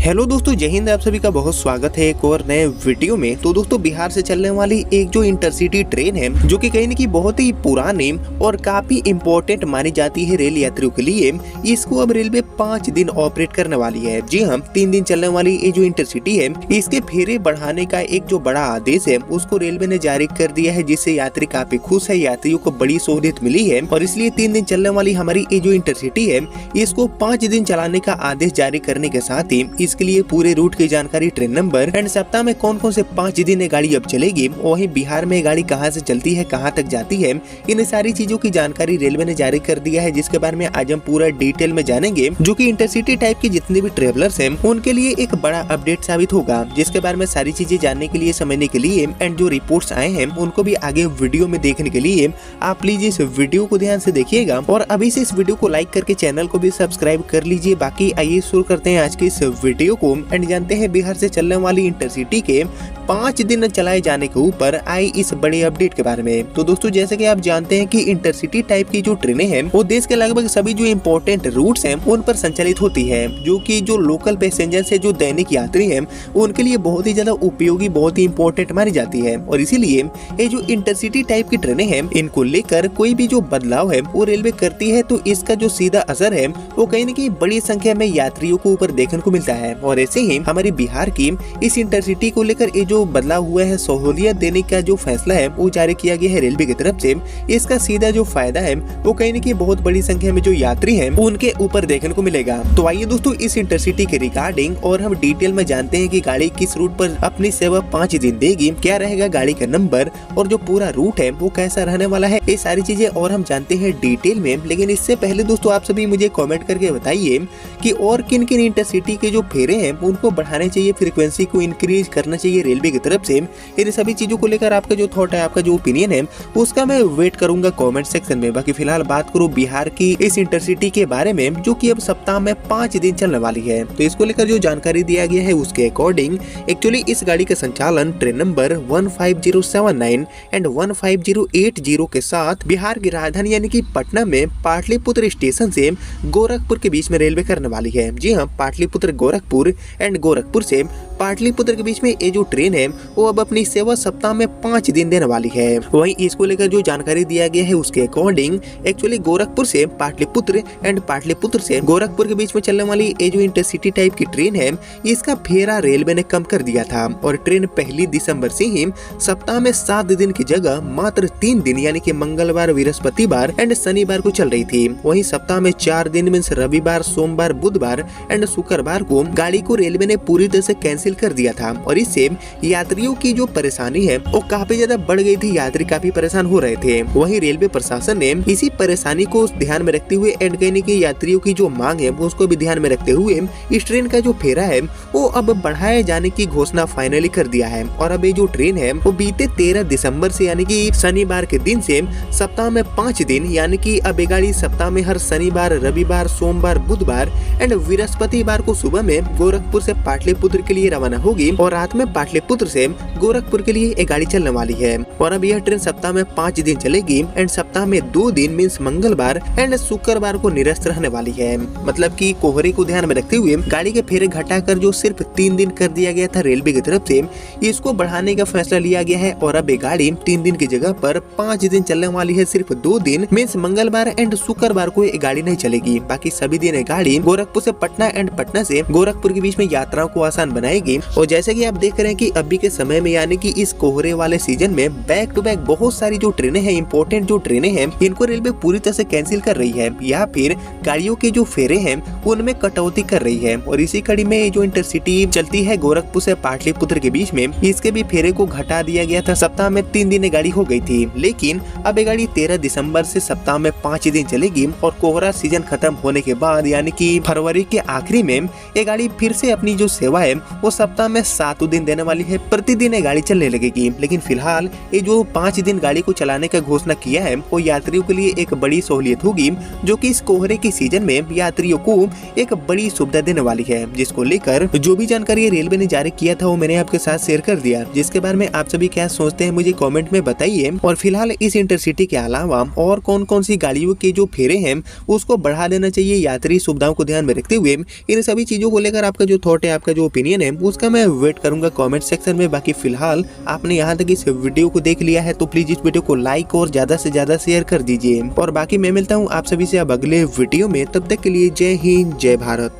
Hello दोस्तों, जय हिंद। आप सभी का बहुत स्वागत है एक और नए वीडियो में। तो दोस्तों, बिहार से चलने वाली एक जो इंटरसिटी ट्रेन है, जो कि कहीं न कहीं बहुत ही पुरानी और काफी इम्पोर्टेंट मानी जाती है रेल यात्रियों के लिए, इसको अब रेलवे 5 दिन ऑपरेट करने वाली है। जी हाँ, 3 दिन चलने वाली ये जो इंटरसिटी है, इसके फेरे बढ़ाने का एक जो बड़ा आदेश है उसको रेलवे ने जारी कर दिया है, जिससे यात्री काफी खुश है, यात्रियों को बड़ी सहूलियत मिली है। और इसलिए 3 दिन चलने वाली हमारी ये जो इंटरसिटी है, इसको 5 दिन चलाने का आदेश जारी करने के साथ ही इसके लिए पूरे रूट की जानकारी, ट्रेन नंबर एंड सप्ताह में कौन कौन से 5 दिन ये गाड़ी अब चलेगी, वहीं बिहार में गाड़ी कहां से चलती है, कहां तक जाती है, इन सारी चीजों की जानकारी रेलवे ने जारी कर दिया है, जिसके बारे में आज हम पूरा डिटेल में जानेंगे, जो कि इंटरसिटी टाइप के जितने भी ट्रेवलर्स हैं उनके लिए एक बड़ा अपडेट साबित होगा। जिसके बारे में सारी चीजें जानने के लिए, समझने के लिए एंड जो रिपोर्ट्स आए हैं उनको भी आगे वीडियो में देखने के लिए आप प्लीज इस वीडियो को ध्यान से देखिएगा और अभी से इस वीडियो को लाइक करके चैनल को भी सब्सक्राइब कर लीजिए। बाकी आइए शुरू करते हैं आज के इस वीडियो को एंड जानते हैं बिहार से चलने वाली इंटरसिटी के 5 दिन चलाए जाने के ऊपर आई इस बड़े अपडेट के बारे में। तो दोस्तों, जैसे कि आप जानते हैं कि इंटरसिटी टाइप की जो ट्रेनें हैं वो देश के लगभग सभी जो इम्पोर्टेंट रूट्स हैं उन पर संचालित होती है, जो कि जो लोकल पैसेंजर्स है, जो दैनिक यात्री हैं, उनके लिए बहुत ही ज्यादा उपयोगी, बहुत ही इम्पोर्टेंट मानी जाती है। और इसीलिए ये जो इंटरसिटी टाइप की ट्रेनें हैं, इनको लेकर कोई भी जो बदलाव है वो रेलवे करती है, तो इसका जो सीधा असर है वो कहीं न कहीं बड़ी संख्या में यात्रियों को ऊपर देखने को मिलता है। और ऐसे ही हमारी बिहार की इस इंटरसिटी को लेकर ये जो बदलाव हुआ है, सहूलियत देने का जो फैसला है वो जारी किया गया है रेलवे की तरफ से। इसका सीधा जो फायदा है वो कहीं न कहीं बहुत बड़ी संख्या में जो यात्री हैं उनके ऊपर देखने को मिलेगा। तो आइए दोस्तों, इस इंटरसिटी के रिगार्डिंग और हम डिटेल में जानते हैं कि गाड़ी किस रूट पर अपनी सेवा 5 दिन देगी, क्या रहेगा गाड़ी का नंबर और जो पूरा रूट है वो कैसा रहने वाला है, ये सारी चीजें और हम जानते हैं डिटेल में। लेकिन इससे पहले दोस्तों, आप सभी मुझे कमेंट करके बताइए कि और किन किन इंटरसिटी के जो फेरे हैं उनको बढ़ाने चाहिए, फ्रीक्वेंसी को इंक्रीज करना चाहिए रेलवे की तरफ से। इन सभी चीजों को लेकर आपका जो थॉट है, आपका जो ओपिनियन है, उसका मैं वेट करूंगा कमेंट सेक्शन में। बाकी फिलहाल बात करूं बिहार की इस इंटरसिटी के बारे में, जो कि अब सप्ताह में 5 दिन चलने वाली है। तो इसको लेकर जो जानकारी दिया गया है उसके अकॉर्डिंग एक्चुअली इस गाड़ी का संचालन ट्रेन नंबर 15079 एंड 15080 के साथ बिहार की राजधानी यानी कि पटना में पाटलिपुत्र स्टेशन से गोरखपुर के बीच में रेलवे करने वाली है। जी हाँ, पाटलिपुत्र गोरखपुर एंड गोरखपुर से पाटलिपुत्र के बीच में ये जो ट्रेन है वो अब अपनी सेवा सप्ताह में 5 दिन देने वाली है। वहीं इसको लेकर जो जानकारी दिया गया है उसके अकॉर्डिंग एक्चुअली गोरखपुर से पाटलिपुत्र एंड पाटलिपुत्र से गोरखपुर के बीच में चलने वाली ये जो इंटरसिटी टाइप की ट्रेन है, इसका फेरा रेलवे ने कम कर दिया था और ट्रेन 1 दिसंबर से ही सप्ताह में 7 दिन की जगह मात्र 3 दिन यानी कि मंगलवार, बृहस्पतिवार एंड शनिवार को चल रही थी। वहीं सप्ताह में 4 दिन मींस रविवार, सोमवार, बुधवार एंड शुक्रवार को गाड़ी को रेलवे ने पूरी तरह से कैंसिल कर दिया था और इससे यात्रियों की जो परेशानी है वो काफी ज्यादा बढ़ गई थी, यात्री काफी परेशान हो रहे थे। वहीं रेलवे प्रशासन ने इसी परेशानी को ध्यान में रखते हुए एंड कहने की यात्रियों की जो मांग है वो उसको भी ध्यान में रखते हुए इस ट्रेन का जो फेरा है वो अब बढ़ाए जाने की घोषणा फाइनली कर दिया है। और अब ये जो ट्रेन है वो बीते 13 दिसंबर से यानी कि शनिवार के दिन से सप्ताह में 5 दिन यानी कि अब ये गाड़ी सप्ताह में हर शनिवार, रविवार, सोमवार, बुधवार एंड बृहस्पतिवार को सुबह में गोरखपुर से पाटलिपुत्र के लिए रवाना होगी और रात में पाटलिपुत्र से गोरखपुर के लिए एक गाड़ी चलने वाली है। और अब यह ट्रेन सप्ताह में 5 दिन चलेगी एंड सप्ताह में 2 दिन मींस मंगलवार एंड शुक्रवार को निरस्त रहने वाली है। मतलब कि कोहरे को ध्यान में रखते हुए गाड़ी के फेरे घटाकर जो सिर्फ 3 दिन कर दिया गया था रेलवे की तरफ से, इसको बढ़ाने का फैसला लिया गया है और अब ये गाड़ी 3 दिन की जगह पर 5 दिन चलने वाली है। सिर्फ 2 दिन मींस मंगलवार एंड शुक्रवार को ये गाड़ी नहीं चलेगी, बाकी सभी दिन ये गाड़ी गोरखपुर से पटना एंड पटना से गोरखपुर के बीच में यात्राओं को आसान बनाएगी। और जैसे कि आप देख रहे हैं कि अभी के समय में यानी कि इस कोहरे वाले सीजन में बैक टू बैक बहुत सारी जो ट्रेनें हैं, इंपोर्टेंट जो ट्रेनें हैं, इनको रेलवे पूरी तरह से कैंसिल कर रही है या फिर गाड़ियों के जो फेरे हैं उनमें कटौती कर रही है। और इसी कड़ी में जो इंटरसिटी चलती है गोरखपुर से पाटलिपुत्र के बीच में, इसके भी फेरे को घटा दिया गया था। सप्ताह में 3 दिन गाड़ी हो गई थी, लेकिन अब ये गाड़ी 13 दिसंबर से सप्ताह में 5 दिन चलेगी और कोहरा सीजन खत्म होने के बाद यानी कि फरवरी के आखिरी में ये गाड़ी फिर से अपनी जो सेवा है वो सप्ताह में 7 दिन देने वाली है, प्रतिदिन ये गाड़ी चलने लगेगी। लेकिन फिलहाल ये जो 5 दिन गाड़ी को चलाने का घोषणा किया है वो यात्रियों के लिए एक बड़ी सहूलियत होगी, जो कि इस कोहरे के सीजन में यात्रियों को एक बड़ी सुविधा देने वाली है। जिसको लेकर जो भी जानकारी रेलवे ने जारी किया था वो मैंने आपके साथ शेयर कर दिया। जिसके बारे में आप सभी क्या सोचते हैं मुझे कमेंट में बताइए। और फिलहाल इस इंटरसिटी के अलावा और कौन कौन सी गाड़ियों के जो फेरे हैं उसको बढ़ा देना चाहिए यात्री सुविधाओं को ध्यान में रखते हुए, इन सभी चीजों को लेकर आपका जो थॉट है, आपका जो ओपिनियन है उसका मैं वेट करूंगा कमेंट सेक्शन में। बाकी फिलहाल आपने यहाँ तक इस वीडियो को देख लिया है तो प्लीज इस वीडियो को लाइक और ज्यादा से ज्यादा शेयर कर दीजिए। और बाकी मैं मिलता हूँ आप सभी से अब अगले वीडियो में, तब तक के लिए जय हिंद जय भारत।